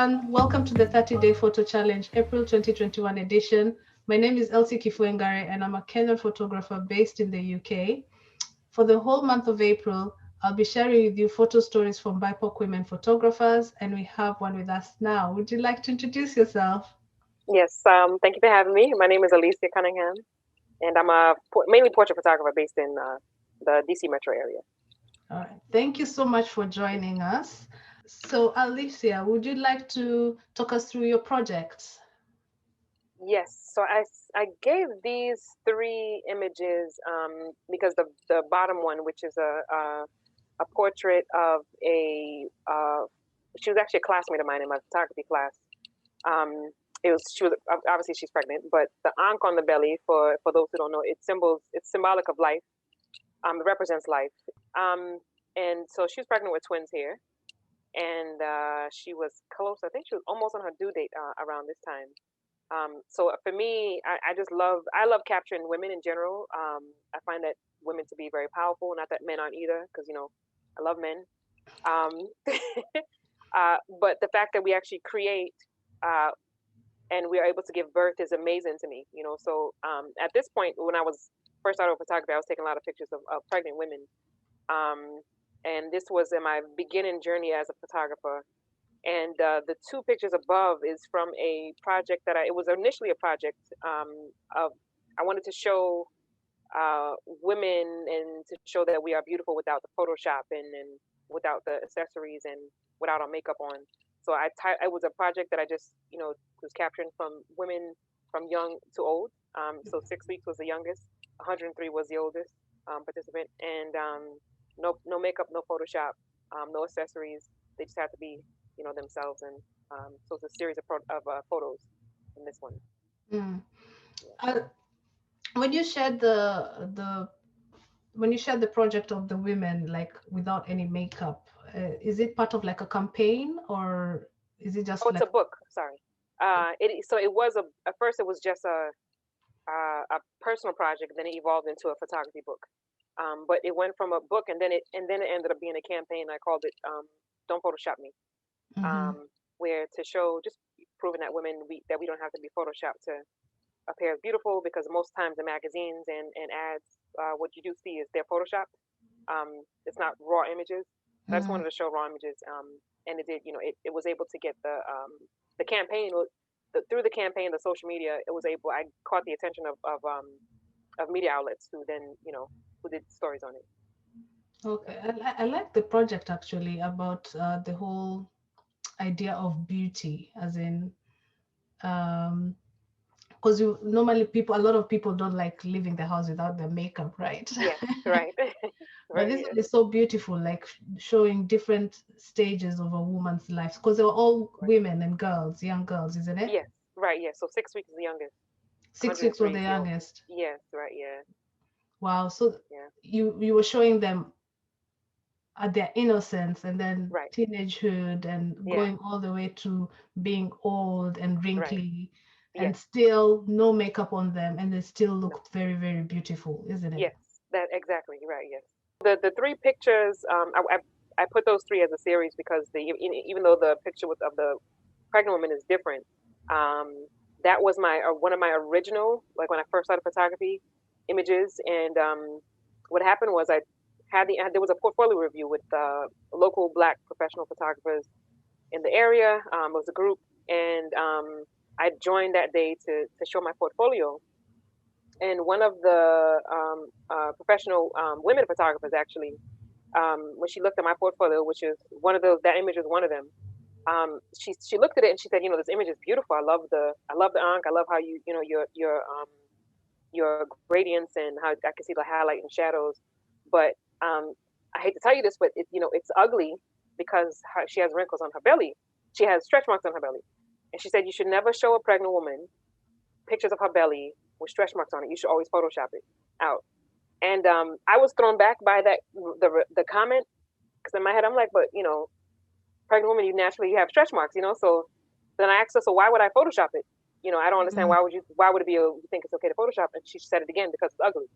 everyone. Welcome to the 30-Day Photo Challenge, April 2021 edition. My name is Elsie Cunningham, and I'm a Kenyan photographer based in the UK. For the whole month of April, I'll be sharing with you photo stories from BIPOC Women Photographers, and we have one with us now. Would you like to introduce yourself? Yes, thank you for having me. My name is Alyscia Cunningham, and I'm a mainly portrait photographer based in the DC metro area. All right. Thank you so much for joining us. So, Alyscia, would you like to talk us through your projects? Yes, so I gave these three images because the bottom one, which is a portrait of a she was actually a classmate of mine in my photography class. She was obviously she's pregnant, but the ankh on the belly, for those who don't know, it's symbolic of life. It represents life. And so she was pregnant with twins here, and she was close. I think she was almost on her due date around this time. So for me, I love capturing women in general. I find that women to be very powerful. Not that men aren't either, because I love men. But the fact that we actually create and we are able to give birth is amazing to me. So at this point, when I was first started with photography, I was taking a lot of pictures of pregnant women. And this was in my beginning journey as a photographer. And the two pictures above is from a project it was initially a project of, I wanted to show women and to show that we are beautiful without the Photoshop and without the accessories and without our makeup on. So it was a project that I just, was capturing from women from young to old. So 6 weeks was the youngest, 103 was the oldest participant, and no makeup, no Photoshop, no accessories. They just had to be, themselves. And so it's a series of photos in this one. Mm. When you shared the project of the women, like without any makeup, is it part of like a campaign, or is it just it's a book? Sorry. It was at first it was just a personal project, then it evolved into a photography book. But it went from a book, and then it ended up being a campaign. I called it "Don't Photoshop Me," where to show, just proving that that we don't have to be photoshopped to appear as beautiful, because most times in magazines and ads, what you do see is they're photoshopped. It's not raw images. I just wanted to show raw images, and it did. It was able to get the campaign. Through the campaign, the social media, I caught the attention of media outlets who then, who did stories on it. Okay, I like the project actually, about the whole idea of beauty, as in, because normally a lot of people don't like leaving the house without their makeup, right? Yeah, right. But this one is so beautiful, like showing different stages of a woman's life, because they were all women and girls, young girls, isn't it? Yes, right. Yeah. So 6 weeks is the youngest. 6 weeks were the youngest. Yes, right. Yeah. Wow. So yeah. you were showing them at their innocence, and then right. teenagehood, and going all the way to being old and wrinkly, right. and still no makeup on them, and they still look very, very beautiful, isn't it? Yes, that exactly right. Yes. The three pictures, I put those three as a series because even though the picture of the pregnant woman is different, that was one of my original, like when I first started photography, images. And what happened was there was a portfolio review with local Black professional photographers in the area. It was a group, and I joined that day to show my portfolio. And one of the professional women photographers, actually, when she looked at my portfolio, which is one of those, that image is one of them. She looked at it and she said, this image is beautiful. I love the ankh. I love how your gradients and how I can see the highlight and shadows. But I hate to tell you this, but it's ugly because she has wrinkles on her belly. She has stretch marks on her belly. And she said you should never show a pregnant woman pictures of her belly with stretch marks on it. You should always Photoshop it out. And I was thrown back by the comment, because in my head I'm like, but pregnant woman, you naturally have stretch marks, So then I asked her, so why would I Photoshop it? I don't understand why would it be you think it's okay to Photoshop? And she said it again, because it's ugly.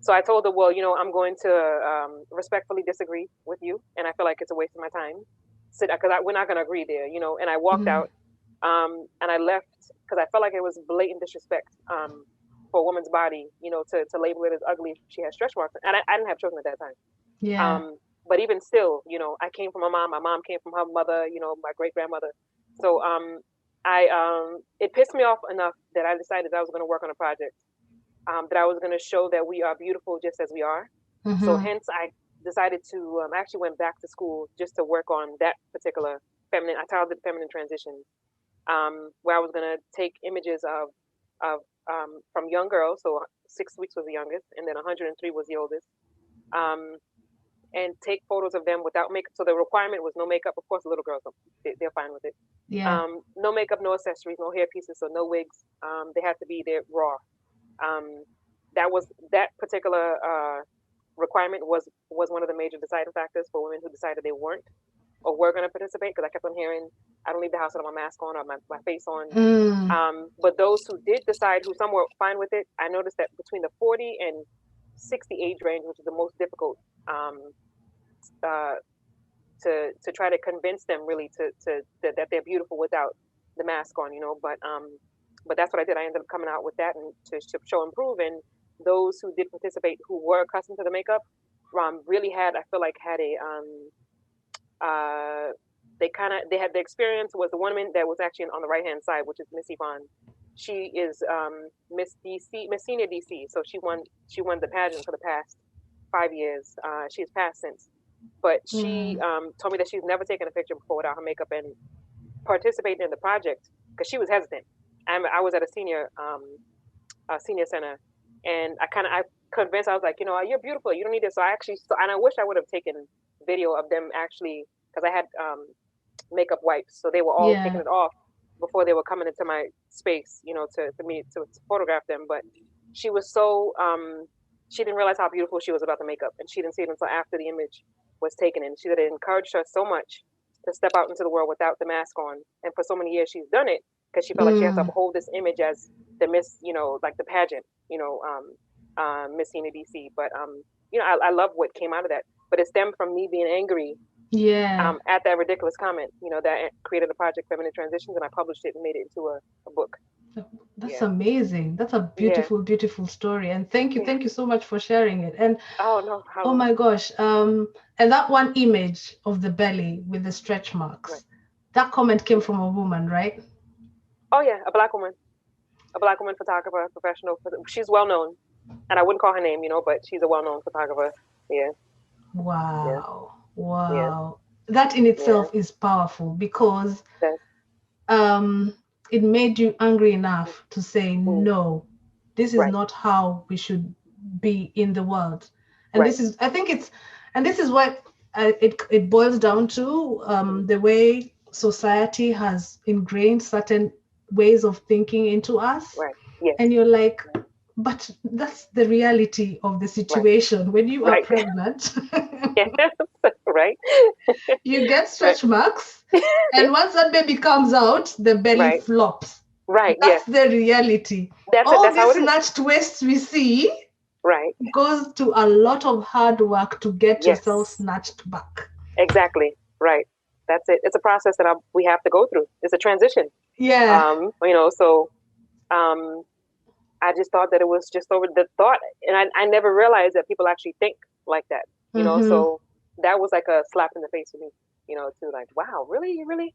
So I told her, well, I'm going to respectfully disagree with you, and I feel like it's a waste of my time. sit, because we're not going to agree there, you know. And I walked out, and I left because I felt like it was blatant disrespect for a woman's body, you know, to label it as ugly if she had stretch marks. And I didn't have children at that time. Yeah. But even still, you know, I came from my mom came from her mother, you know, my great grandmother. So it pissed me off enough that I decided I was going to work on a project, that I was going to show that we are beautiful just as we are. So hence I decided to actually went back to school just to work on that particular feminine. I titled it feminine transition, where I was going to take images of from young girls. So 6 weeks was the youngest, and then 103 was the oldest. And take photos of them without makeup. So the requirement was no makeup. Of course, the little girls, they're fine with it. Yeah. No makeup, no accessories, no hair pieces, so no wigs. They had to be there raw. That particular requirement was one of the major deciding factors for women who decided they weren't or were going to participate, because I kept on hearing, I don't leave the house without my mask on or my face on. But those who did decide, who some were fine with it, I noticed that between the 40 and 60 age range, which is the most difficult, to try to convince them really that they're beautiful without the mask on, you know. But that's what I did. I ended up coming out with that and to show and prove. And those who did participate, who were accustomed to the makeup, really had, I feel like, had a they had the experience. Was the woman that was actually on the right hand side, which is Miss Yvonne. She is Miss DC, Miss Senior DC. So she won the pageant for the past 5 years. She's passed since, but she told me that she's never taken a picture before without her makeup and participating in the project because she was hesitant. I was at a senior center, and I convinced. I was like, you know, you're beautiful. You don't need this. So and I wish I would have taken video of them actually, because I had makeup wipes, so they were all taking it off before they were coming into my space, you know, to photograph them. But she was so she didn't realize how beautiful she was about the makeup, and she didn't see it until after the image was taken. And she said it encouraged her so much to step out into the world without the mask on. And for so many years, she's done it because she felt like she had to uphold this image as the Miss, you know, like the pageant, you know, Miss Senior DC. But you know, I love what came out of that. But it stemmed from me being angry. At that ridiculous comment, you know, that created a project, Feminine Transitions, and I published it and made it into a book. That's amazing. That's a beautiful, beautiful story. And thank you so much for sharing it. And oh my gosh, and that one image of the belly with the stretch marks, that comment came from a woman, right? Oh yeah, a black woman photographer, professional. She's well known, and I wouldn't call her name, you know, but she's a well-known photographer. Yeah. Wow. Wow. That in itself is powerful because it made you angry enough to say, no, this is not how we should be in the world. And this is, I think this is what it boils down to, the way society has ingrained certain ways of thinking into us. And you're like, but that's the reality of the situation. When you are pregnant, you get stretch marks, and once that baby comes out, the belly flops. That's the reality. All this snatched waist we see goes to a lot of hard work to get yourself snatched back. Exactly. Right. That's it. It's a process that we have to go through. It's a transition. Yeah. You know, so I just thought that it was just over the thought, and I never realized that people actually think like that, you know. So that was like a slap in the face for me, you know, to like, wow, really, you really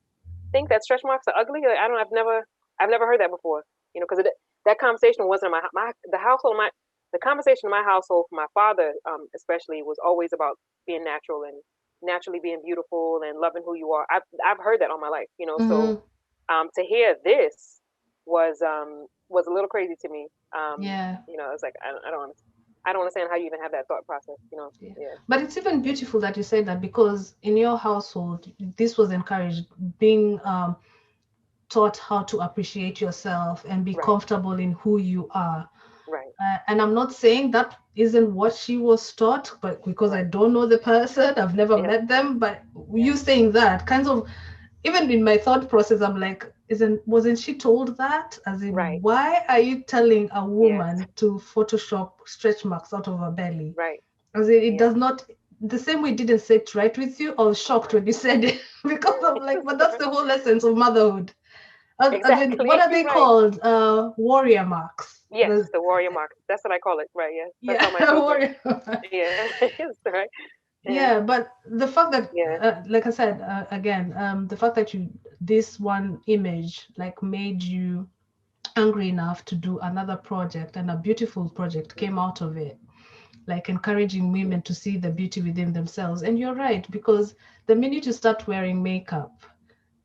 think that stretch marks are ugly? Like, I've never heard that before, you know, because that conversation wasn't the conversation in my household for my father, especially, was always about being natural and naturally being beautiful and loving who you are. I've heard that all my life, you know. So to hear this was a little crazy to me. You know, it's like I don't understand how you even have that thought process, you know. But it's even beautiful that you said that, because in your household this was encouraged, being taught how to appreciate yourself and be comfortable in who you are. And I'm not saying that isn't what she was taught, but because I don't know the person, I've never met them, but you saying that kinds of, even in my thought process, I'm like, wasn't she told that? As in, why are you telling a woman to Photoshop stretch marks out of her belly? As in, it does not the same way it didn't sit right with you, I was shocked when you said it because I'm like, but that's the whole essence of motherhood. As in, what Exactly. are they Right. called? Warrior marks. Yes, the warrior mark. That's what I call it. Right. Yeah. So I Yeah, tell my children. warrior mark. Yeah. Yes. Right. Yeah. Yeah, but the fact that, Yeah. like I said, again, the fact that this one image like made you angry enough to do another project, and a beautiful project came out of it, like encouraging women to see the beauty within themselves. And you're right, because the minute you start wearing makeup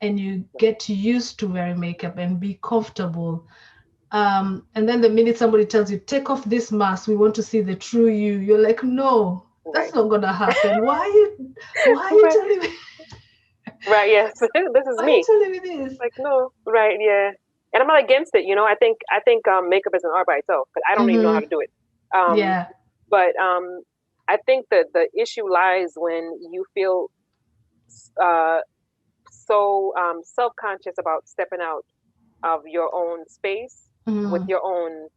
and you get used to wearing makeup and be comfortable, and then the minute somebody tells you, take off this mask, we want to see the true you, you're like, no, that's Right. not gonna happen. Why are you Right. telling me Right. Yes. This is why are you me. telling me this? Like no. Right. Yeah. And I'm not against it. I think makeup is an art by itself, but I don't even know how Mm-hmm. to do it. Um, Yeah. but I think that the issue lies when you feel uh, so self-conscious about stepping out of your own space with Mm-hmm. your own,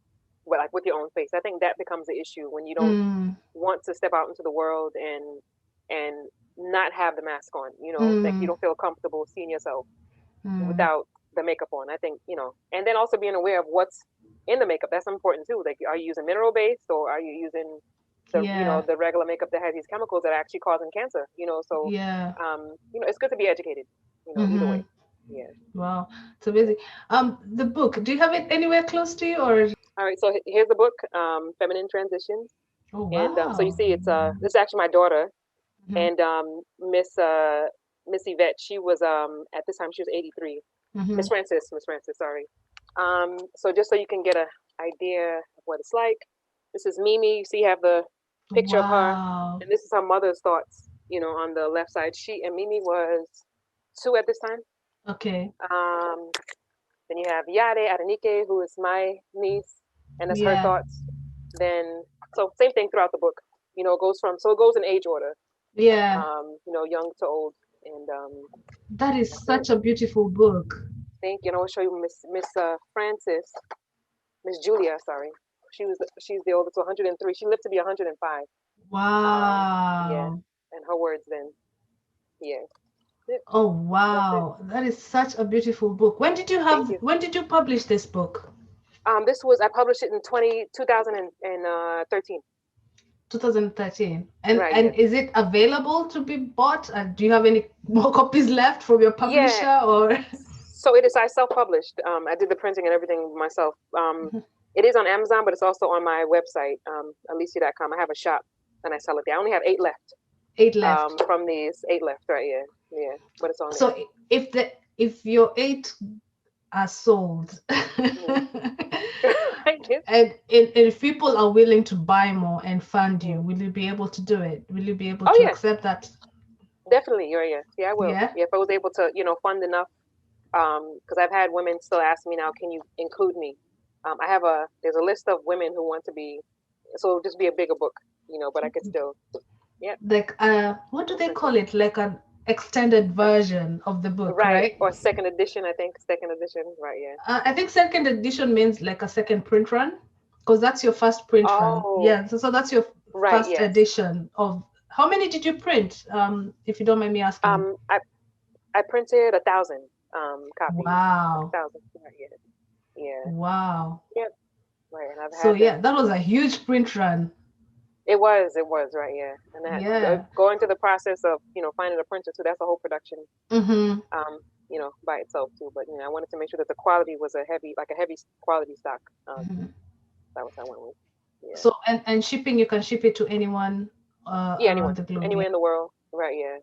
well, like with your own face. I think that becomes the issue when you don't Mm-hmm. want to step out into the world and not have the mask on. Like you Mm-hmm. don't feel comfortable seeing yourself Mm-hmm. without the makeup on. I think and then also being aware of what's in the makeup. That's important too. Like, are you using mineral based, or are you using Yeah. the regular makeup that has these chemicals that are actually causing cancer? So Yeah. it's good to be educated. Either Mm-hmm. way. Yeah. Wow. So busy. The book, do you have it anywhere close to you, or? All right. So here's the book, Feminine Transitions, Oh, and so you wow. see, it's this is actually my daughter, Mm-hmm. and Miss Yvette. She was at this time she was 83. Mm-hmm. Miss Francis, sorry. So just so you can get a idea of what it's like, this is Mimi. You see, you have the picture of her, Wow. and this is her mother's thoughts. On the left side, she and Mimi was 2 at this time. Okay. Um, then you have Yade Adenike, who is my niece, and that's her Yeah. thoughts. Then, so same thing throughout the book. It goes in age order. Yeah. Young to old, and That is yeah, such a beautiful book. think I'll show you Miss Francis, Miss Julia. Sorry, she's the oldest, so 103. She lived to be 105. Yeah, Wow. and her words then. Yeah, yeah, Oh, that's it. wow. That is such a beautiful book. Thank you. When did you publish this book? This was I published it in 2013. 2013. Right. And Yes. is it available to be bought? Do you have any more copies left from your Yeah. publisher, or? So it is. I self-published. I did the printing and everything myself. It is on Amazon, but it's also on my website, Alyscia.com. I have a shop and I sell it there. I only have 8 left. 8 left. From these 8 left, right? Yeah, yeah. But it's on there. So if your 8 are sold, Mm. I guess. and if people are willing to buy more and fund you, Mm. will you be able to do it? Will you be able Oh to yeah, accept that? definitely. Yeah, yeah, I will. Yeah. Yeah, if I was able to, fund enough. Because I've had women still ask me now, can you include me? There's a list of women who want to be, so it'll just be a bigger book, but I could still, yeah. Like, what do they Print it. call it? Like an extended version of the book, Right, right? or second edition, I think. Second edition, right? Yeah. I think second edition means like a second print run, because that's your first print run. Oh, Yeah, so that's your right. first Yes. edition of. How many did you print? If you don't mind me asking. I printed 1,000 copies. Wow. 1,000. Right, yeah. Yeah. Wow. Yep. Right, and I've So had yeah, them. that was a huge print run. It was right, yeah. And I had Yeah. going through the process of finding a printer too. That's a whole production. Mm-hmm. By itself too. But I wanted to make sure that the quality was a heavy quality stock. Mm-hmm. That was what I went with. Yeah. So and shipping, you can ship it to anyone Yeah, around the globe. anywhere Yeah. in the world. Right. Yeah.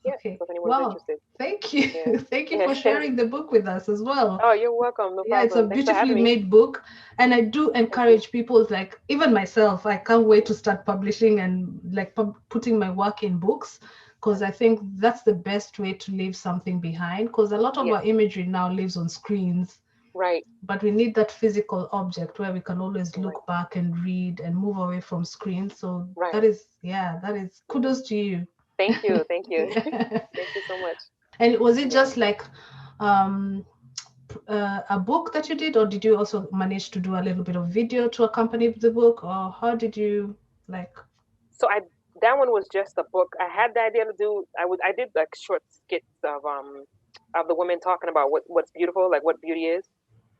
Yeah. Okay. So if anyone's Wow. interested. Thank you. Yeah. Thank you for sharing the book with us as well. Oh, you're welcome. No Yeah, it's a problem. Thanks for beautifully having me. made book. And I do Thank you. encourage people, like even myself, I can't wait to start publishing and like putting my work in books, because I think that's the best way to leave something behind, because a lot of Yes. our imagery now lives on screens. Right. But we need that physical object where we can always look Right. back and read and move away from screens. So Right. that is kudos to you. Thank you. Thank you. Yeah. Thank you so much. And was it Yeah. just like a book that you did, or did you also manage to do a little bit of video to accompany the book, or how did you like? So That one was just a book. I had the idea to do. I did like short skits of the women talking about what's beautiful, like what beauty is.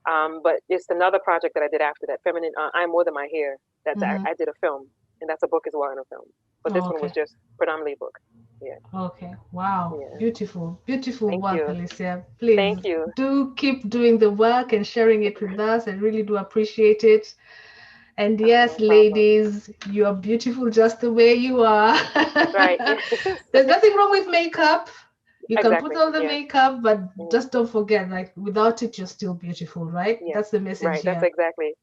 But it's another project that I did after that. Feminine. I'm More Than My Hair. I did a film, and that's a book as well in a film. But this one was just predominantly a book. Yeah. Okay. Wow. Yeah. Beautiful. Beautiful Thank work, you. Alyscia. Please Thank you. do keep doing the work and sharing it with us. I really do appreciate it. And yes, No problem. ladies, you are beautiful just the way you are. Right. There's nothing wrong with makeup. You can Exactly. put on the makeup, but Mm. just don't forget, like without it, you're still beautiful, right? Yeah. That's the message Right. here.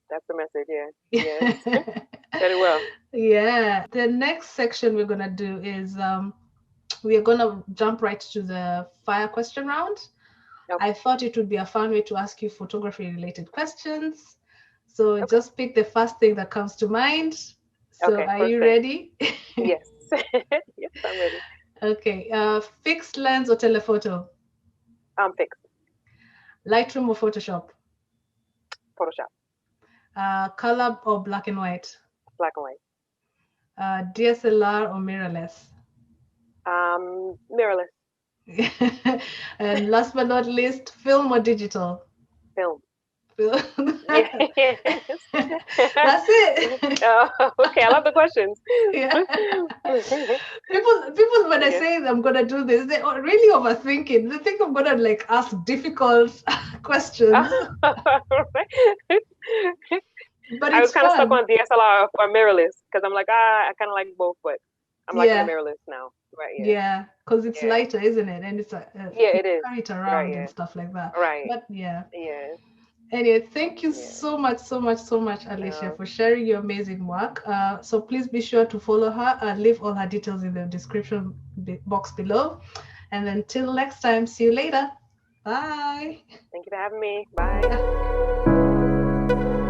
That's the message. Yeah. Yes. Very well. Yeah. The next section we're gonna do is we are gonna jump right to the fire question round. Okay. I thought it would be a fun way to ask you photography related questions. So just pick the first thing that comes to mind. So Okay, are you thing. ready? Yes. Yes, I'm ready. Okay. Fixed lens or telephoto? Fixed. Lightroom or Photoshop? Photoshop. Color or black and white? Black and white. DSLR or mirrorless? Mirrorless. And last but not least, film or digital? Film. Film. Yes. That's it. Okay, I love the questions. Yeah. People when I say I'm gonna do this, they are really overthinking. They think I'm gonna like ask difficult questions. But I was it's kind of stuck fun. on DSLR or mirrorless because I'm like, I kind of like both, but I'm liking Yeah. the mirrorless now. Right. Yeah. Yeah, because it's Yeah. lighter, isn't it? And it's Yeah, you it is. carry it around Right. and Yeah. stuff like that. Right. But yeah. Yeah. Anyway, thank you Yeah. so much, Alyscia, for sharing your amazing work. So please be sure to follow her. I'll leave all her details in the description box below. And until next time, see you later. Bye. Thank you for having me. Bye. Yeah.